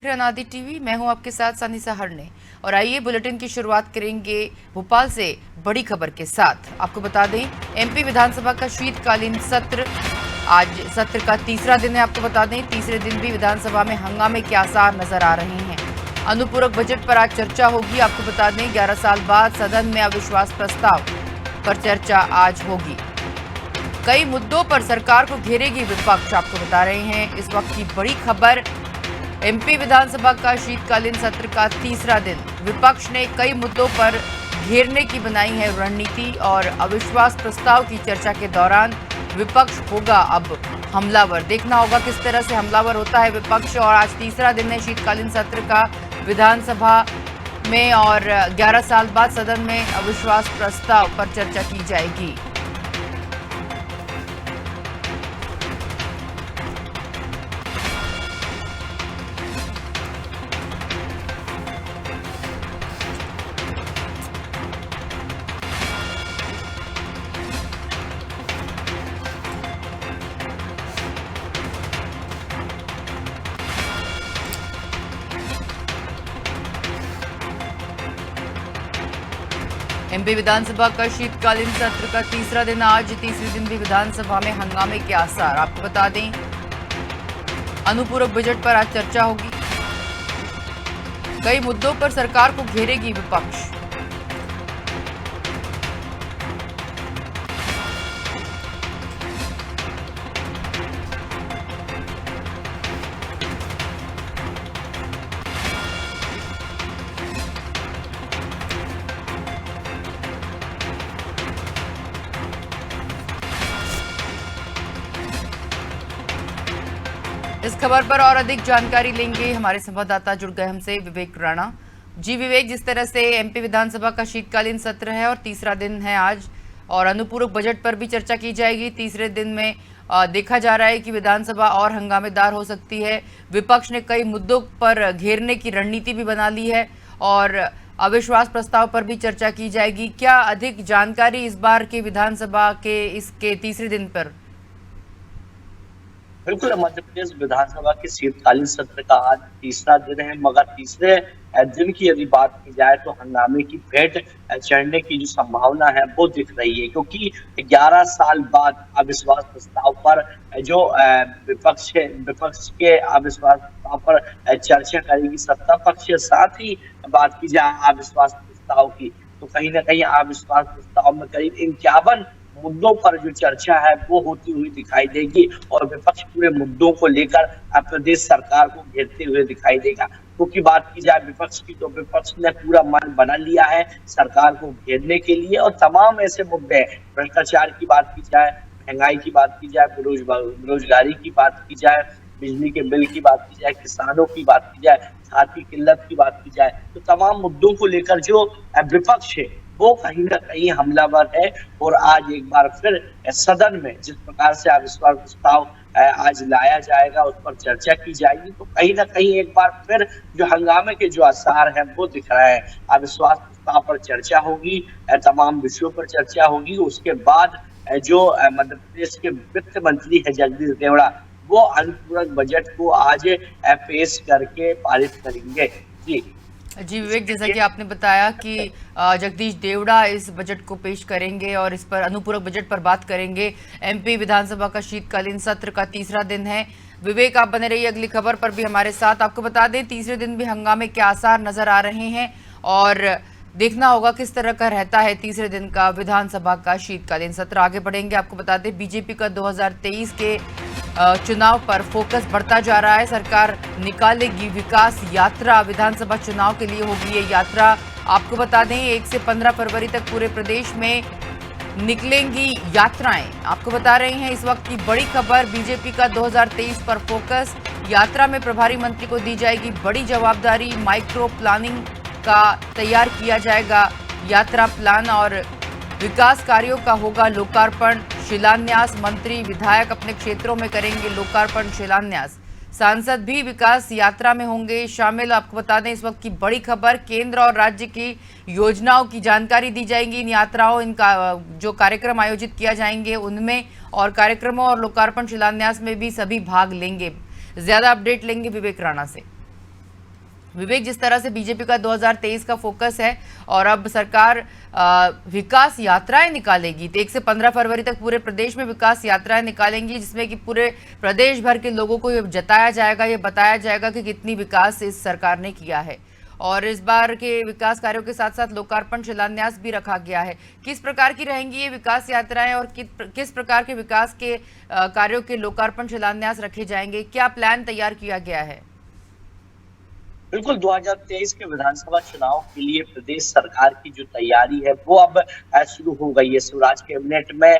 अनादि टीवी, मैं हूं आपके साथ सानिसा हरने। और आइए बुलेटिन की शुरुआत करेंगे भोपाल से बड़ी खबर के साथ। आपको बता दें, एमपी विधानसभा का शीतकालीन सत्र आज सत्र का तीसरा दिन है। आपको बता दें, तीसरे दिन भी विधानसभा में हंगामे के आसार नजर आ रहे हैं। अनुपूरक बजट पर आज चर्चा होगी। आपको बता दें, 11 साल बाद सदन में अविश्वास प्रस्ताव पर चर्चा आज होगी। कई मुद्दों पर सरकार को घेरेगी विपक्ष, आपको बता रहे हैं इस वक्त की बड़ी खबर। एमपी विधानसभा का शीतकालीन सत्र का तीसरा दिन, विपक्ष ने कई मुद्दों पर घेरने की बनाई है रणनीति और अविश्वास प्रस्ताव की चर्चा के दौरान विपक्ष होगा अब हमलावर। देखना होगा किस तरह से हमलावर होता है विपक्ष। और आज तीसरा दिन है शीतकालीन सत्र का विधानसभा में और 11 साल बाद सदन में अविश्वास प्रस्ताव पर चर्चा की जाएगी। एमपी विधानसभा का शीतकालीन सत्र का तीसरा दिन, आज तीसरे दिन भी विधानसभा में हंगामे के आसार। आपको बता दें, अनुपूरक बजट पर आज चर्चा होगी। कई मुद्दों पर सरकार को घेरेगी विपक्ष। इस खबर पर और अधिक जानकारी लेंगे, हमारे संवाददाता जुड़ गए हमसे विवेक राणा। जी विवेक, जिस तरह से एमपी विधानसभा का शीतकालीन सत्र है और तीसरा दिन है आज, और अनुपूरक बजट पर भी चर्चा की जाएगी तीसरे दिन में, देखा जा रहा है कि विधानसभा और हंगामेदार हो सकती है। विपक्ष ने कई मुद्दों पर घेरने की रणनीति भी बना ली है और अविश्वास प्रस्ताव पर भी चर्चा की जाएगी। क्या अधिक जानकारी इस बार के विधानसभा के इसके तीसरे दिन पर? बिल्कुल, मध्य प्रदेश विधानसभा के शीतकालीन सत्र का आज तीसरा दिन है, मगर तीसरे दिन की यदि बात की जाए तो हंगामे की भेंट चढ़ने की जो संभावना है वो दिख रही है, क्योंकि 11 साल बाद अविश्वास प्रस्ताव पर जो विपक्ष के अविश्वास प्रस्ताव पर चर्चा करेगी सत्ता पक्ष। साथ ही बात की जाए अविश्वास प्रस्ताव की, तो कहीं ना कहीं अविश्वास प्रस्ताव में करीब 51 मुद्दों पर जो चर्चा है वो होती हुई दिखाई देगी और विपक्ष पूरे मुद्दों को लेकर प्रदेश सरकार को घेरते हुए दिखाई देगा। क्योंकि बात की जाए विपक्ष की, तो विपक्ष ने पूरा मन बना लिया है सरकार को घेरने के लिए और तमाम ऐसे मुद्दे, भ्रष्टाचार की बात की जाए, महंगाई की बात की जाए, बेरोजगारी की बात की जाए, बिजली के बिल की बात की जाए, किसानों की बात की जाए, खाद की किल्लत की बात की जाए, तो तमाम मुद्दों को लेकर जो विपक्ष है वो कहीं ना कहीं हमलावर है। और आज एक बार फिर सदन में जिस प्रकार से अविश्वास प्रस्ताव आज लाया जाएगा, उस पर चर्चा की जाएगी, तो कहीं ना कहीं एक बार फिर जो हंगामे के जो आसार हैं वो दिख रहा है। अविश्वास प्रस्ताव पर चर्चा होगी, तमाम विषयों पर चर्चा होगी। उसके बाद जो मध्य प्रदेश के वित्त मंत्री है जगदीश देवड़ा, वो अनुपूरक बजट को आज पेश करके पारित करेंगे। जी विवेक, जैसा कि आपने बताया कि जगदीश देवड़ा इस बजट को पेश करेंगे और इस पर अनुपूरक बजट पर बात करेंगे। एमपी विधानसभा का शीतकालीन सत्र का तीसरा दिन है। विवेक, आप बने रहिए अगली खबर पर भी हमारे साथ। आपको बता दें, तीसरे दिन भी हंगामे के आसार नजर आ रहे हैं और देखना होगा किस तरह का रहता है तीसरे दिन का विधानसभा का शीतकालीन सत्र। आगे बढ़ेंगे, आपको बता दें, बीजेपी का 2023 के चुनाव पर फोकस बढ़ता जा रहा है। सरकार निकालेगी विकास यात्रा, विधानसभा चुनाव के लिए होगी ये यात्रा। आपको बता दें, 1 से 15 फरवरी तक पूरे प्रदेश में निकलेंगी यात्राएं। आपको बता रहे हैं इस वक्त की बड़ी खबर, बीजेपी का 2023 पर फोकस, यात्रा में प्रभारी मंत्री को दी जाएगी बड़ी जवाबदारी। माइक्रो प्लानिंग का तैयार किया जाएगा यात्रा प्लान और विकास कार्यों का होगा लोकार्पण शिलान्यास। मंत्री विधायक अपने क्षेत्रों में करेंगे लोकार्पण शिलान्यास। सांसद भी विकास यात्रा में होंगे शामिल। आपको बता दें, इस वक्त की बड़ी खबर, केंद्र और राज्य की योजनाओं की जानकारी दी जाएगी इन यात्राओं, इनका जो कार्यक्रम आयोजित किया जाएंगे उनमें, और कार्यक्रमों और लोकार्पण शिलान्यास में भी सभी भाग लेंगे। ज्यादा अपडेट लेंगे विवेक राणा से। विवेक, जिस तरह से बीजेपी का 2023 का फोकस है और अब सरकार विकास यात्राएं निकालेगी, तो 1 से 15 फरवरी तक पूरे प्रदेश में विकास यात्राएं निकालेंगी, जिसमें कि पूरे प्रदेश भर के लोगों को ये जताया जाएगा, ये बताया जाएगा कि कितनी विकास इस सरकार ने किया है। और इस बार के विकास कार्यों के साथ साथ लोकार्पण शिलान्यास भी रखा गया है। किस प्रकार की रहेंगी ये विकास यात्राएं और किस प्रकार के विकास के कार्यों के लोकार्पण शिलान्यास रखे जाएंगे? क्या प्लान तैयार किया गया है? बिल्कुल, 2023 के विधानसभा चुनाव के लिए प्रदेश सरकार की जो तैयारी है वो अब शुरू हो गई है। शिवराज कैबिनेट में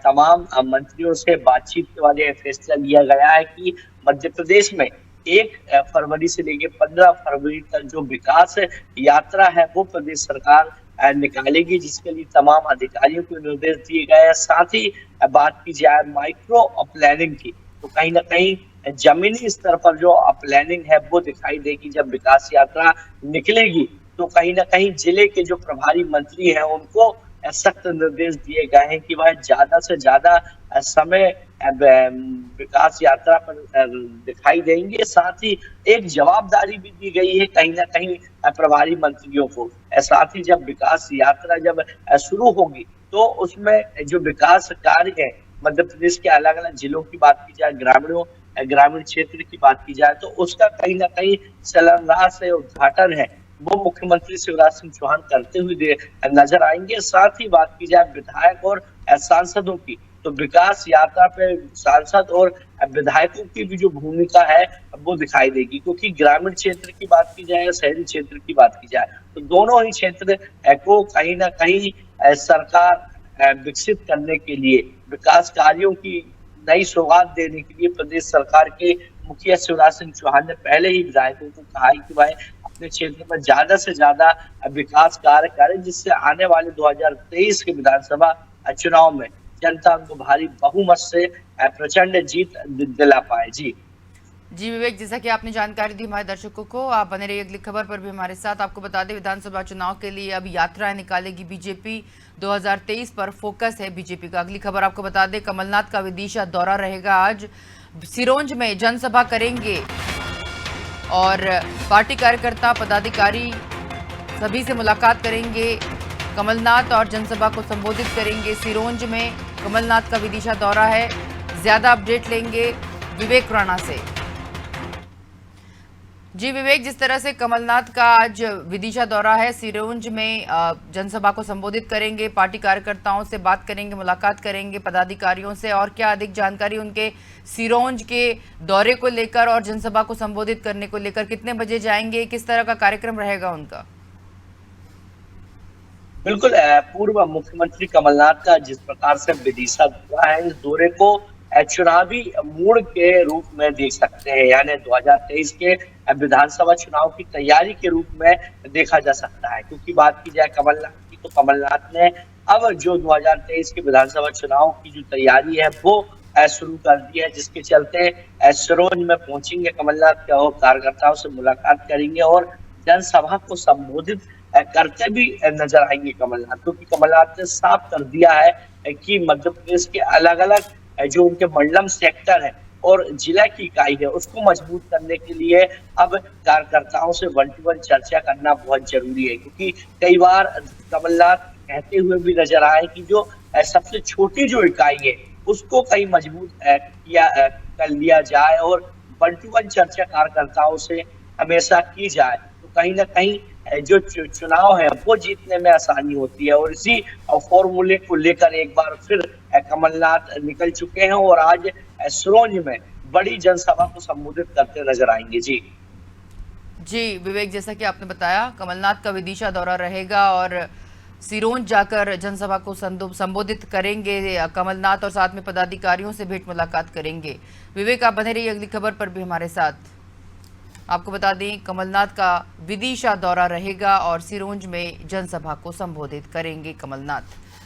तमाम मंत्रियों से बातचीत के बाद यह फैसला लिया गया है कि मध्य प्रदेश में 1 फरवरी से लेकर 15 फरवरी तक जो विकास यात्रा है वो प्रदेश सरकार निकालेगी, जिसके लिए तमाम अधिकारियों को निर्देश दिए गए हैं। साथ ही बात की जाए माइक्रो प्लानिंग की, तो कहीं ना कहीं जमीनी स्तर पर जो प्लानिंग है वो दिखाई देगी। जब विकास यात्रा निकलेगी तो कहीं ना कहीं जिले के जो प्रभारी मंत्री हैं उनको सख्त निर्देश दिए गए हैं कि वह ज्यादा से ज्यादा समय विकास यात्रा पर दिखाई देंगे। साथ ही एक जवाबदारी भी दी गई है कहीं ना कहीं प्रभारी मंत्रियों को। साथ ही जब विकास यात्रा जब शुरू होगी तो उसमें जो विकास कार्य है मध्य प्रदेश के अलग अलग जिलों की बात की जाए, ग्रामीण क्षेत्र की बात की जाए, तो उसका कहीं ना कहीं सलंगा से उद्घाटन है वो मुख्यमंत्री शिवराज सिंह चौहान करते हुए नजर आएंगे। साथ ही बात की जाए विधायक और सांसदों की, तो विकास यात्रा पे सांसद और विधायकों की भी जो भूमिका है वो दिखाई देगी, क्योंकि ग्रामीण क्षेत्र की बात की जाए या शहरी क्षेत्र की बात की जाए तो दोनों ही क्षेत्र को कहीं ना कहीं सरकार विकसित करने के लिए, विकास कार्यों की नई सौगात देने के लिए प्रदेश सरकार के मुखिया शिवराज सिंह चौहान ने पहले ही विधायकों को कहा है कि वह अपने क्षेत्र में ज्यादा से ज्यादा विकास कार्य करें, जिससे आने वाले 2023 के विधानसभा चुनाव में जनता उनको भारी बहुमत से प्रचंड जीत दिला पाए। जी विवेक, जैसा कि आपने जानकारी दी हमारे दर्शकों को, आप बने रहिए अगली खबर पर भी हमारे साथ। आपको बता दें विधानसभा चुनाव के लिए अब यात्राएं निकालेगी बीजेपी, 2023 पर फोकस है बीजेपी का। अगली खबर आपको बता दें कमलनाथ का विदिशा दौरा रहेगा आज, सिरोंज में जनसभा करेंगे और पार्टी कार्यकर्ता पदाधिकारी सभी से मुलाकात करेंगे कमलनाथ और जनसभा को संबोधित करेंगे। सिरोंज में कमलनाथ का विदिशा दौरा है। ज्यादा अपडेट लेंगे विवेक राणा से। जी विवेक, जिस तरह से कमलनाथ का आज विदिशा दौरा है, सिरोंज में जनसभा को संबोधित करेंगे, पार्टी कार्यकर्ताओं से बात करेंगे, मुलाकात करेंगे पदाधिकारियों से, और क्या अधिक जानकारी उनके सिरोंज के दौरे को लेकर और जनसभा को संबोधित करने को लेकर, कितने बजे जाएंगे, किस तरह का कार्यक्रम रहेगा उनका? बिल्कुल, पूर्व मुख्यमंत्री कमलनाथ का जिस प्रकार से विदिशा दौरा है, इस दौरे को चुनावी मूड के रूप में देख सकते हैं, यानी 2023 के विधानसभा चुनाव की तैयारी के रूप में देखा जा सकता है। क्योंकि बात की जाए कमलनाथ की, तो कमलनाथ ने अब जो 2023 के विधानसभा चुनाव की जो तैयारी है वो शुरू कर दी है, जिसके चलते सिरोंज में पहुंचेंगे कमलनाथ के और कार्यकर्ताओं से मुलाकात करेंगे और जनसभा को संबोधित करते भी नजर आएंगे कमलनाथ। क्योंकि कमलनाथ ने साफ कर दिया है कि मध्य प्रदेश के अलग अलग जो उनके मंडलम सेक्टर है और जिला की इकाई है उसको मजबूत करने के लिए अब कार्यकर्ताओं से 1-to-1 चर्चा करना बहुत जरूरी है। क्योंकि कई बार कमलनाथ कहते हुए भी नजर आए कि जो सबसे छोटी जो इकाई है उसको कहीं मजबूत कर लिया जाए और 1-to-1 चर्चा कार्यकर्ताओं से हमेशा की जाए, तो कहीं ना कहीं जो चुनाव है वो जीतने में आसानी होती है। और इसी फॉर्मूले को लेकर एक बार फिर कमलनाथ निकल चुके हैं और आज सिरोंज में बड़ी जनसभा को संबोधित करते नजर आएंगे। जी विवेक, जैसा कि आपने बताया कमलनाथ का विदिशा दौरा रहेगा और सिरोंज जाकर जनसभा को संबोधित करेंगे कमलनाथ और साथ में पदाधिकारियों से भेंट मुलाकात करेंगे। विवेक, आप बने रहिए अगली खबर पर भी हमारे साथ। आपको बता दें कमलनाथ का विदिशा दौरा रहेगा और सिरोंज में जनसभा को संबोधित करेंगे कमलनाथ।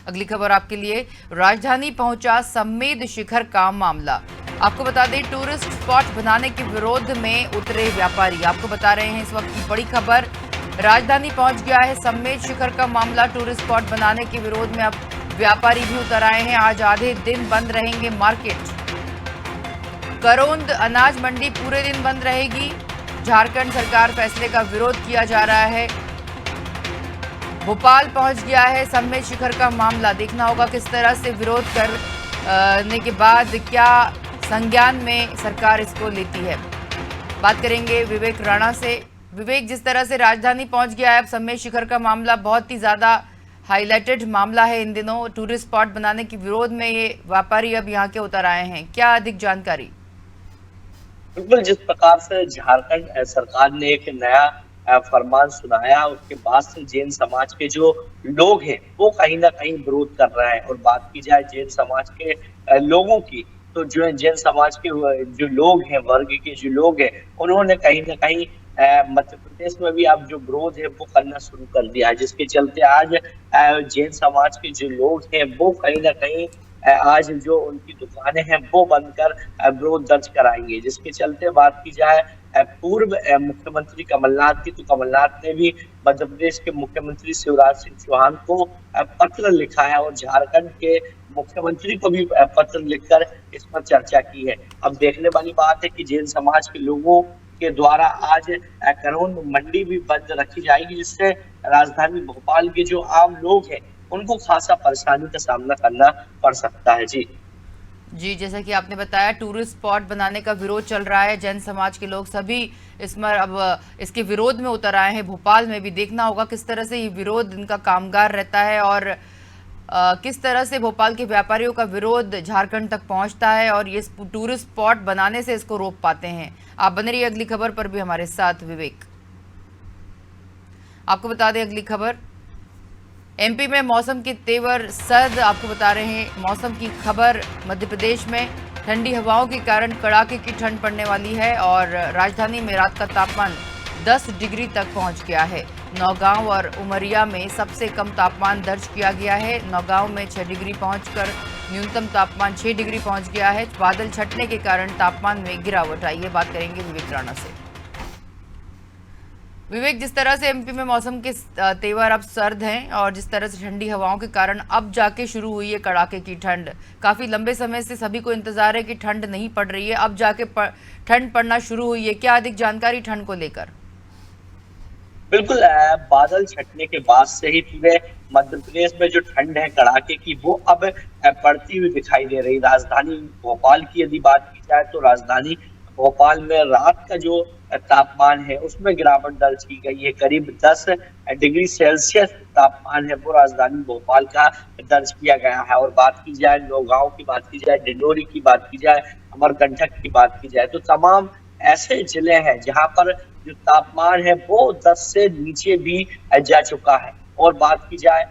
अगली खबर आपके लिए, राजधानी पहुंचा सम्मेद शिखर का मामला। आपको बता दें टूरिस्ट स्पॉट बनाने के विरोध में उतरे व्यापारी। आपको बता रहे हैं इस वक्त की बड़ी खबर, राजधानी पहुंच गया है सम्मेद शिखर का मामला। टूरिस्ट स्पॉट बनाने के विरोध में अब व्यापारी भी उतर आए हैं। आज आधे दिन बंद रहेंगे मार्केट। करोंद अनाज मंडी पूरे दिन बंद रहेगी। झारखंड सरकार फैसले का विरोध किया जा रहा है। भोपाल पहुंच गया है सम्मेद शिखर का मामला। देखना होगा किस तरह से विरोध करने के बाद क्या संज्ञान में सरकार इसको लेती है। बात करेंगे विवेक राणा से। विवेक, जिस तरह से राजधानी पहुंच गया है अब सम्मेद शिखर का मामला, बहुत ही ज्यादा हाईलाइटेड मामला है इन दिनों। टूरिस्ट स्पॉट बनाने के विरोध में ये व्यापारी अब यहाँ के उतर आए हैं, क्या अधिक जानकारी? बिल्कुल, जिस प्रकार से झारखंड सरकार ने एक नया फरमान सुनाया, उसके बाद से जैन समाज के जो लोग हैं वो कहीं ना कहीं विरोध कर रहे हैं। और बात की जाए जैन समाज के लोगों की, तो जो जैन समाज के जो लोग हैं, वर्ग के जो लोग हैं, उन्होंने कहीं ना कहीं मध्य प्रदेश में भी अब जो विरोध है वो करना शुरू कर दिया है, जिसके चलते आज जैन समाज के जो लोग हैं वो कहीं ना कहीं आज जो उनकी दुकानें हैं वो बंद कर विरोध दर्ज कराएंगे। जिसके चलते बात की जाए पूर्व मुख्यमंत्री कमलनाथ की, तो कमलनाथ ने भी मध्य प्रदेश के मुख्यमंत्री शिवराज सिंह चौहान को पत्र लिखा है और झारखंड के मुख्यमंत्री को भी पत्र लिखकर इस पर चर्चा की है। अब देखने वाली बात है कि जैन समाज के लोगों के द्वारा आज कानून मंडी भी बंद रखी जाएगी, जिससे राजधानी भोपाल के जो आम लोग हैं उनको खासा परेशानी का सामना करना पड़ सकता है। जी, जैसा कि आपने बताया टूरिस्ट स्पॉट बनाने का विरोध चल रहा है। जैन समाज के लोग सभी इसमें अब इसके विरोध में उतर आए हैं। भोपाल में भी देखना होगा किस तरह से ये विरोध इनका कामगार रहता है और किस तरह से भोपाल के व्यापारियों का विरोध झारखंड तक पहुंचता है और ये टूरिस्ट स्पॉट बनाने से इसको रोक पाते हैं। आप बने रहिए अगली खबर पर भी हमारे साथ। विवेक, आपको बता दें अगली खबर, एमपी में मौसम के तेवर सर्द। आपको बता रहे हैं मौसम की खबर। मध्य प्रदेश में ठंडी हवाओं के कारण कड़ाके की ठंड पड़ने वाली है और राजधानी में रात का तापमान 10 डिग्री तक पहुंच गया है। नौगांव और उमरिया में सबसे कम तापमान दर्ज किया गया है। नौगांव में 6 डिग्री पहुंचकर न्यूनतम तापमान 6 डिग्री पहुंच गया है। बादल छटने के कारण तापमान में गिरावट आई है। बात करेंगे विवेक राणा से। विवेक, जिस तरह से एमपी में मौसम के तेवर अब सर्द हैं और जिस तरह से ठंडी हवाओं के कारण अब जाके शुरू हुई है कड़ाके की ठंड। काफी लंबे समय से सभी को इंतजार है कि ठंड नहीं पड़ रही है, अब जाके ठंड पड़ना शुरू हुई है। क्या अधिक जानकारी ठंड को लेकर? बिल्कुल, बादल छटने के बाद से ही पूरे मध्य प्रदेश में जो ठंड है कड़ाके की वो अब पड़ती हुई दिखाई दे रही। राजधानी भोपाल की यदि बात की जाए तो राजधानी भोपाल में रात का जो तापमान है उसमें गिरावट दर्ज की गई है। करीब 10 डिग्री सेल्सियस तापमान है वो राजधानी भोपाल का दर्ज किया गया है। और बात की जाए नौगांव की, बात की जाए डिंडोरी की, बात की जाए अमरकंटक की, बात की जाए तो तमाम ऐसे जिले हैं जहां पर जो तापमान है वो 10 से नीचे भी जा चुका है। और बात की जाए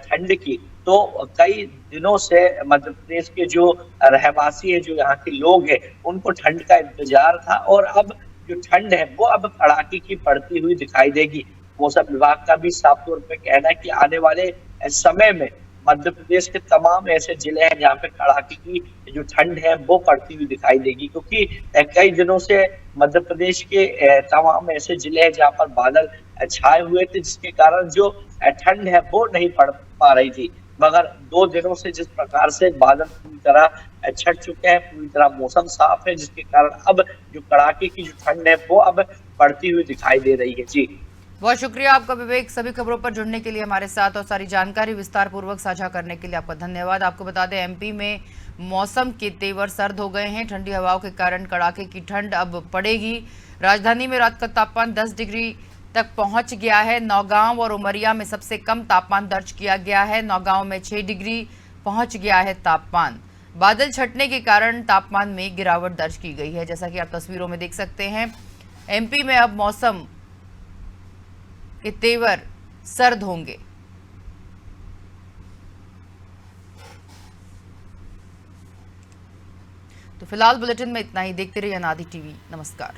ठंड की, तो कई दिनों से मध्य प्रदेश के जो रहवासी है, जो यहाँ के लोग हैं, उनको ठंड का इंतजार था और अब जो ठंड है वो अब कड़ाके की पड़ती हुई दिखाई देगी। मौसम विभाग का भी साफ तौर पे कहना है कि आने वाले समय में मध्य प्रदेश के तमाम ऐसे जिले हैं जहाँ पे कड़ाके की जो ठंड है वो पड़ती हुई दिखाई देगी, क्योंकि कई दिनों से मध्य प्रदेश के तमाम ऐसे जिले हैं जहाँ पर बादल छाए हुए थे, जिसके कारण जो ठंड है वो नहीं पड़ पा रही थी। मगर 2 दिनों से जिस प्रकार से बादल पूरी तरह छट चुके हैं, पूरी तरह मौसम साफ है, जिसके कारण अब जो कड़ाके की जो ठंड है वो अब पड़ती हुई दिखाई दे रही है। जी, बहुत शुक्रिया आपका विवेक, सभी खबरों पर जुड़ने के लिए हमारे साथ और सारी जानकारी विस्तार पूर्वक साझा करने के लिए आपका धन्यवाद। आपको बता दें एमपी में मौसम के तेवर सर्द हो गए हैं। ठंडी हवाओं के कारण कड़ाके की ठंड अब पड़ेगी। राजधानी में रात का तापमान 10 डिग्री तक पहुंच गया है। नौगांव और उमरिया में सबसे कम तापमान दर्ज किया गया है। नौगांव में 6 डिग्री पहुंच गया है तापमान। बादल छटने के कारण तापमान में गिरावट दर्ज की गई है। जैसा कि आप तस्वीरों में देख सकते हैं, एमपी में अब मौसम के तेवर सर्द होंगे। तो फिलहाल बुलेटिन में इतना ही। देखते रहिए अनादि टीवी। नमस्कार।